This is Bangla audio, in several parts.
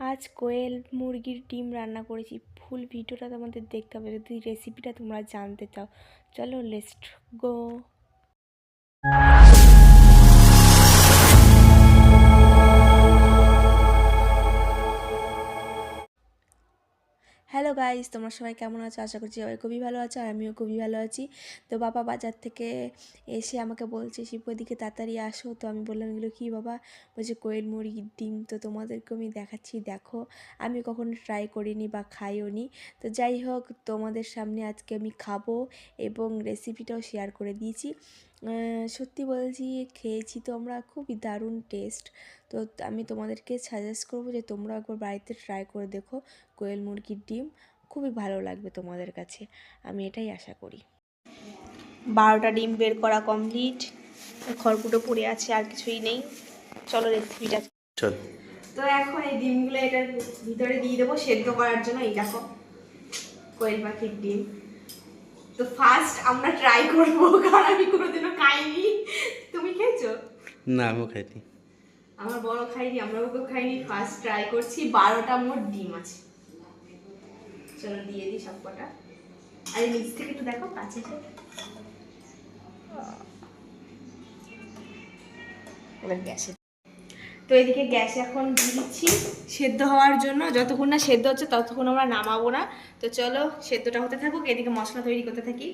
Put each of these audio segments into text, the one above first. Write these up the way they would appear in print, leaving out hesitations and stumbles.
আজ কোয়েল মুরগির ডিম রান্না করেছি। ফুল ভিডিওটা তোমাদের দেখতে হবে যদি রেসিপিটা তোমরা জানতে চাও। চলো লেটস গো। হ্যালো গাইস, তোমরা সবাই কেমন আছো? আশা করছি সবাই খুবই ভালো আছো, আর আমিও খুবই ভালো আছি। তো বাবা বাজার থেকে এসে আমাকে বলছে শিল্পর দিকে তাড়াতাড়ি আসো। তো আমি বললাম এগুলো কী বাবা? বলছে কোয়েল মুরগির ডিম। তো তোমাদেরকে আমি দেখাচ্ছি, দেখো। আমি কখনো ট্রাই করিনি বা খাইও নি। তো যাই হোক, তোমাদের সামনে আজকে আমি খাবো এবং রেসিপিটাও শেয়ার করে দিয়েছি। সত্যি বলছি, খেয়েছি তো আমরা, খুবই দারুণ টেস্ট। তো আমি তোমাদেরকে সাজেস্ট করবো যে তোমরা একবার বাড়িতে ট্রাই করে দেখো কোয়েল মুরগির ডিম। খুবই ভালো লাগবে তোমাদের কাছে, আমি এটাই আশা করি। 12টা ডিম বের করা কমপ্লিট। খড়কুটো পড়ে আছে, আর কিছুই নেই। চলো রেসিপিটা। তো এখন এই ডিমগুলো এটার ভিতরে দিয়ে দেবো সেদ্ধ করার জন্য। এই দেখো কোয়েল পাখির ডিম। তো ফার্স্ট আমরা ট্রাই করবো, কারণ আমি কোনোদিনও খাইনি। তুমি খেয়েছো? না, আমিও খাইনি। আমার বড় খাইনি, আমরাও কেউ খাইনি, ফার্স্ট ট্রাই করছি। 12টা মোট ডিম আছে। চলো দিয়ে দিই সব কটা। আর নিচ থেকে একটু দেখো কাছে। এবার গ্যাসে। তো এদিকে গ্যাসে এখন দিয়ে দিচ্ছি সেদ্ধ হওয়ার জন্য। যতক্ষণ না সেদ্ধ হচ্ছে ততক্ষণ আমরা নামাবো না। তো চলো সেদ্ধটা হতে থাকুক, এদিকে মশলা তৈরি করতে থাকি।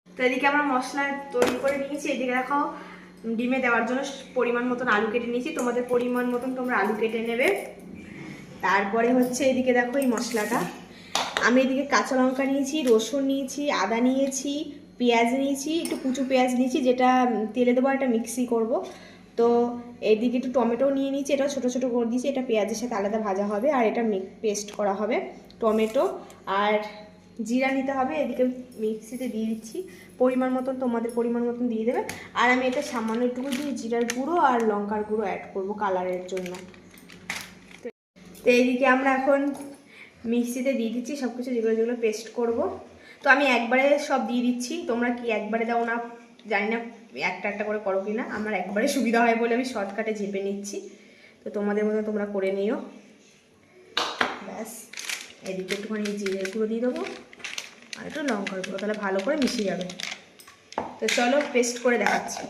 তো এদিকে আমরা মশলা তৈরি করে নিয়েছি। এদিকে দেখো ডিমে দেওয়ার জন্য পরিমাণ মতন আলু কেটে নিয়েছি। তোমাদের পরিমাণ মতন তোমরা আলু কেটে নেবে। তারপরে হচ্ছে এদিকে দেখো এই মশলাটা। আমি এদিকে কাঁচা লঙ্কা নিয়েছি, রসুন নিয়েছি, আদা নিয়েছি, পেঁয়াজ নিয়েছি, একটু কুচু পেঁয়াজ নিয়েছি, যেটা তেলে দেবো, একটা মিক্সি করব। তো এদিকে একটু টমেটো নিয়ে নিয়েছি, এটা ছোটো ছোটো করে দিয়েছি, এটা পেঁয়াজের সাথে আলাদা ভাজা হবে, আর এটা পেস্ট করা হবে টমেটো। আর জিরা নিতে হবে, এদিকে মিক্সিতে দিয়ে দিচ্ছি। পরিমাণ মতন তোমাদের পরিমাণ মতন দিয়ে দেবে। আর আমি এটা সামান্য একটু দিয়ে জিরার গুঁড়ো আর লঙ্কার গুঁড়ো অ্যাড করব কালারের জন্য। তো এইদিকে আমরা এখন মিক্সিতে দিয়ে দিচ্ছি সব কিছু, যেগুলো যেগুলো পেস্ট করব। তো আমি একবারে সব দিয়ে দিচ্ছি, তোমরা কি একবারে দাও না জানি না, একটা একটা করে করো কি না। আমার একবারে সুবিধা হয় বলে আমি শর্টকাটে ঝেপে নিচ্ছি। তো তোমাদের মতো তোমরা করে নিও। ব্যাস, এদিকে একটুখানি জিরের গুঁড়ো দিয়ে দেবো আর একটু লঙ্কার গুঁড়ো, তাহলে ভালো করে মিশিয়ে যাবে। তো চলো পেস্ট করে দেখাচ্ছি।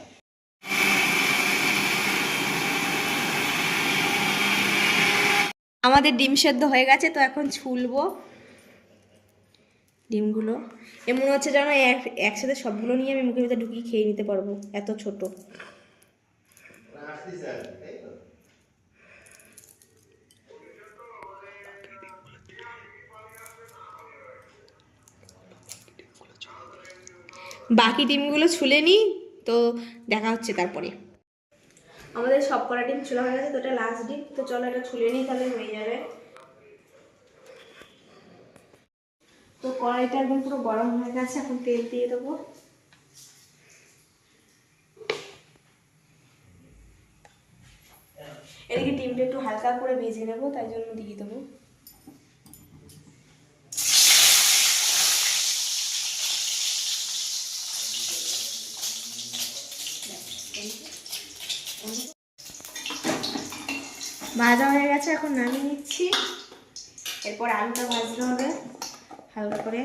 আমাদের ডিম সেদ্ধ হয়ে গেছে, তো এখন ছুলবো ডিমগুলো। এমন হচ্ছে যেন একসাথে সবগুলো নিয়ে আমি মুখের ভিতরে ঢুকিয়ে খেয়ে নিতে পারবো, এত ছোট। বাকি ডিমগুলো ছুলে নিই, তো দেখা হচ্ছে তারপরে। আমাদের সব কটা ডিম ছুলা হয়ে গেছে, তো এটা লাস্ট ডিম। তো চলো এটা ছুলে নিই, তাহলে হয়ে যাবে। তো কড়াইটা একদম পুরো গরম হয়ে গেছে, এখন তেল দিয়ে দেবো। এদিকে ডিমটা একটু হালকা করে ভেজে নেবো, তাই জন্য দিয়ে দেবো। ভাজা হয়ে গেছে, এখন নামিয়ে নিচ্ছি। এরপর আলুটা ভাজতে হবে হালকা করে।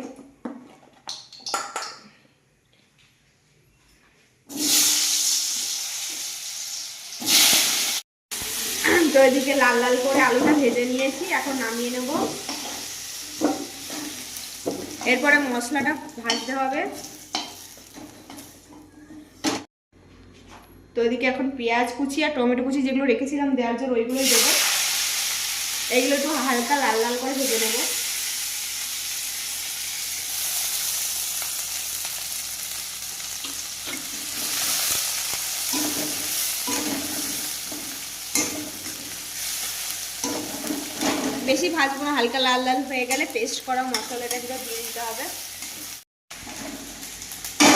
তো এদিকে লাল লাল করে আলুটা ভেজে নিয়েছি, এখন নামিয়ে নেব। এরপরে মশলাটা ভাজতে হবে। তো এদিকে এখন পেঁয়াজ কুচি আর টমেটো কুচি যেগুলো রেখেছিলাম দেওয়ার জন্য ওইগুলোই দেবো। এইগুলো একটু হালকা লাল লাল করে ভেজে নেবো। বেশি ভাজবো না, হালকা লাল লাল হয়ে গেলে পেস্ট করা মশলাটা দিয়ে দিতে হবে।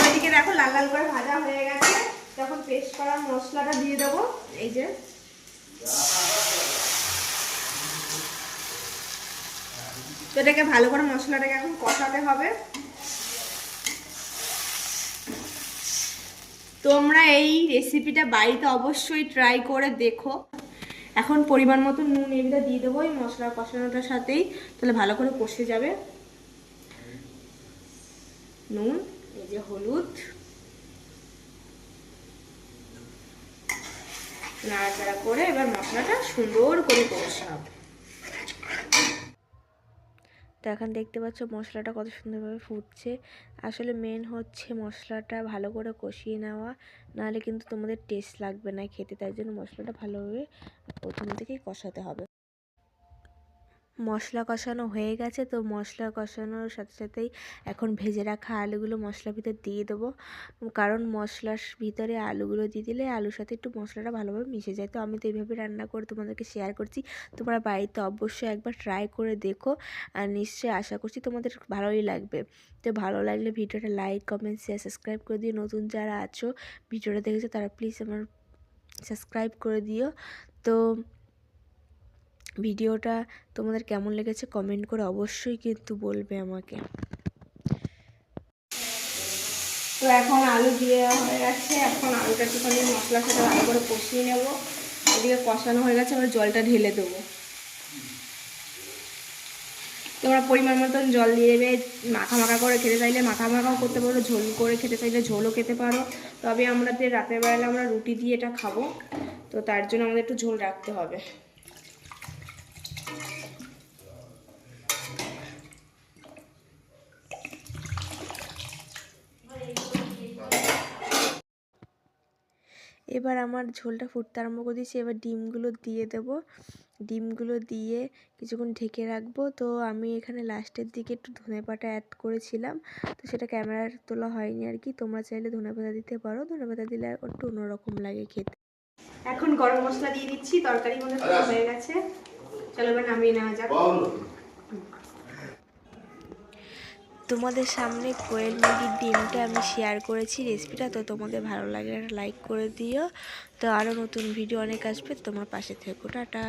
ওইদিকে দেখো লাল লাল করে ভাজা হয়ে গেছে, তখন পেস্ট করা মশলাটা দিয়ে দেবো। এই যে তো এটাকে ভালো করে মশলাটাকে এখন কষাতে হবে। তোমরা এই রেসিপিটা বাড়িতে অবশ্যই ট্রাই করে দেখো। এখন পরিমাণ মতো নুন এগুলো দিয়ে দেবো এই মশলা কষানোটার সাথেই, তাহলে ভালো করে কষে যাবে। নুন, এই যে হলুদ, নাড়াচাড়া করে এবার মশলাটা সুন্দর করে কষাবো। তো এখন দেখতে পাচ্ছ মশলাটা কত সুন্দরভাবে ফুটছে। আসলে মেন হচ্ছে মশলাটা ভালো করে কষিয়ে নেওয়া, নাহলে কিন্তু তোমাদের টেস্ট লাগবে না খেতে। তাই জন্য মশলাটা ভালোভাবে প্রথম থেকেই কষাতে হবে। মশলা কষানো হয়ে গেছে, তো মশলা কষানোর সাথে সাথেই এখন ভেজে রাখা আলুগুলো মশলার ভিতর দিয়ে দেবো, কারণ মশলার ভিতরে আলুগুলো দিয়ে দিলে আলুর সাথে একটু মশলাটা ভালোভাবে মিশে যায়। তো আমি তো এইভাবে রান্না করে তোমাদেরকে শেয়ার করছি, তোমরা বাড়িতে অবশ্যই একবার ট্রাই করে দেখো, আর নিশ্চয়ই আশা করছি তোমাদের ভালোই লাগবে। তো ভালো লাগলে ভিডিওটা লাইক, কমেন্ট, শেয়ার, সাবস্ক্রাইব করে দিও। নতুন যারা আছো ভিডিওটা দেখেছো তারা প্লিজ আমার সাবস্ক্রাইব করে দিও। তো ভিডিওটা তোমাদের কেমন লেগেছে কমেন্ট করে অবশ্যই কিন্তু বলবে আমাকে। তো এখন আলু দিয়ে হয়ে গেছে, এখন আলুটা একটুখানি মশলার সাথে ভালো করে কষিয়ে নেব। এদিকে কষানো হয়ে গেছে, এবার জলটা ঢেলে দেবো। তোমরা পরিমাণ মতন জল দিয়ে দেবে। মাখা মাখা করে খেতে চাইলে মাখা মাখাও করতে পারো, ঝোল করে খেতে চাইলে ঝোলও খেতে পারো। তবে আমাদের রাতের বেলা আমরা রুটি দিয়ে এটা খাবো, তো তার জন্য আমাদের একটু ঝোল রাখতে হবে। এবার আমার ঝোলটা ফুটতে আরম্ভ করে দিয়েছি, এবার ডিমগুলো দিয়ে দেব। ডিমগুলো দিয়ে কিছুক্ষণ ঢেকে রাখবো। তো আমি এখানে লাস্টের দিকে একটু ধনেপাতা অ্যাড করেছিলাম, তো সেটা ক্যামেরার তোলা হয়নি আর কি। তোমরা চাইলে ধনেপাতা দিতে পারো, ধনেপাতা দিলে একটু অন্যরকম লাগে খেতে। এখন গরম মশলা দিয়ে দিচ্ছি, তরকারি মনে হয়ে গেছে। চলো এবার নামিয়ে নেওয়া যাক। তোমাদের সামনে কোয়েল মুরগির ডিমটা আমি শেয়ার করেছি রেসিপিটা, তো তোমাদের ভালো লাগে লাইক করে দিও। তো আরও নতুন ভিডিও অনেক আসবে, তোমার পাশে থেকো। টাটা।